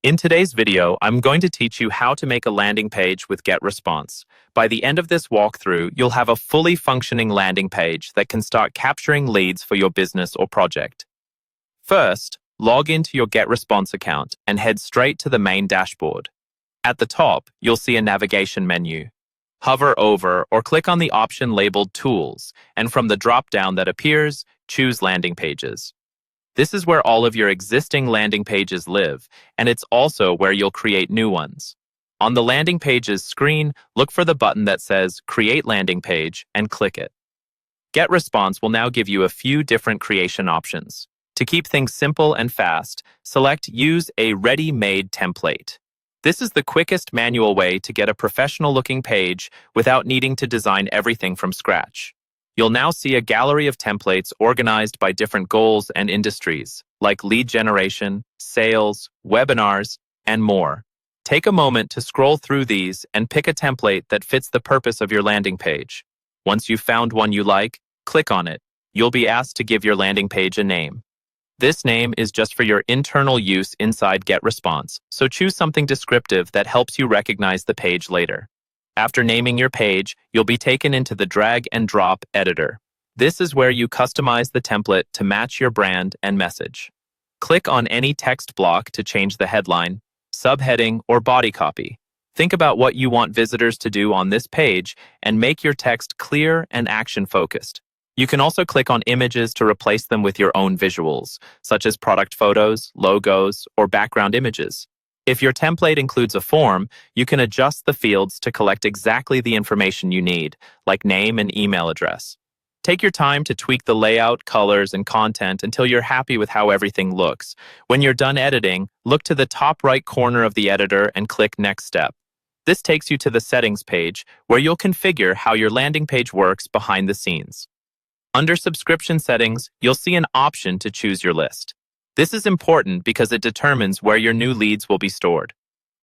In today's video, I'm going to teach you how to make a landing page with Getresponse. By the end of this walkthrough, you'll have a fully functioning landing page that can start capturing leads for your business or project. First, log into your Getresponse account and head straight to the main dashboard. At the top, you'll see a navigation menu. Hover over or click on the option labeled Tools, and from the drop-down that appears, choose Landing Pages. This is where all of your existing landing pages live, and it's also where you'll create new ones. On the landing pages screen, look for the button that says Create Landing Page and click it. Getresponse will now give you a few different creation options. To keep things simple and fast, select Use a Ready-Made Template. This is the quickest manual way to get a professional-looking page without needing to design everything from scratch. You'll now see a gallery of templates organized by different goals and industries, like lead generation, sales, webinars, and more. Take a moment to scroll through these and pick a template that fits the purpose of your landing page. Once you've found one you like, click on it. You'll be asked to give your landing page a name. This name is just for your internal use inside Getresponse, so choose something descriptive that helps you recognize the page later. After naming your page, you'll be taken into the drag and drop editor. This is where you customize the template to match your brand and message. Click on any text block to change the headline, subheading, or body copy. Think about what you want visitors to do on this page and make your text clear and action-focused. You can also click on images to replace them with your own visuals, such as product photos, logos, or background images. If your template includes a form, you can adjust the fields to collect exactly the information you need, like name and email address. Take your time to tweak the layout, colors, and content until you're happy with how everything looks. When you're done editing, look to the top right corner of the editor and click Next Step. This takes you to the Settings page, where you'll configure how your landing page works behind the scenes. Under Subscription Settings, you'll see an option to choose your list. This is important because it determines where your new leads will be stored.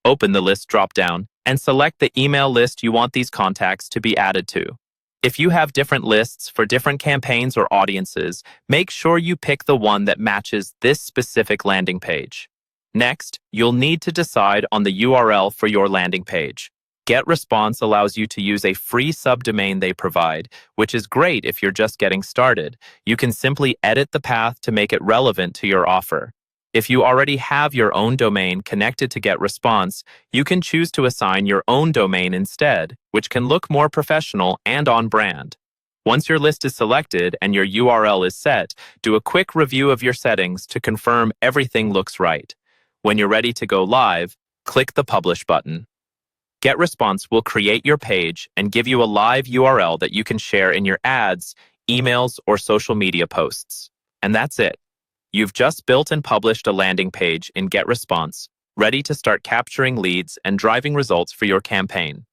Open the List drop-down and select the email list you want these contacts to be added to. If you have different lists for different campaigns or audiences, make sure you pick the one that matches this specific landing page. Next, you'll need to decide on the URL for your landing page. Getresponse allows you to use a free subdomain they provide, which is great if you're just getting started. You can simply edit the path to make it relevant to your offer. If you already have your own domain connected to Getresponse, you can choose to assign your own domain instead, which can look more professional and on brand. Once your list is selected and your URL is set, do a quick review of your settings to confirm everything looks right. When you're ready to go live, click the Publish button. Getresponse will create your page and give you a live URL that you can share in your ads, emails, or social media posts. And that's it. You've just built and published a landing page in Getresponse, ready to start capturing leads and driving results for your campaign.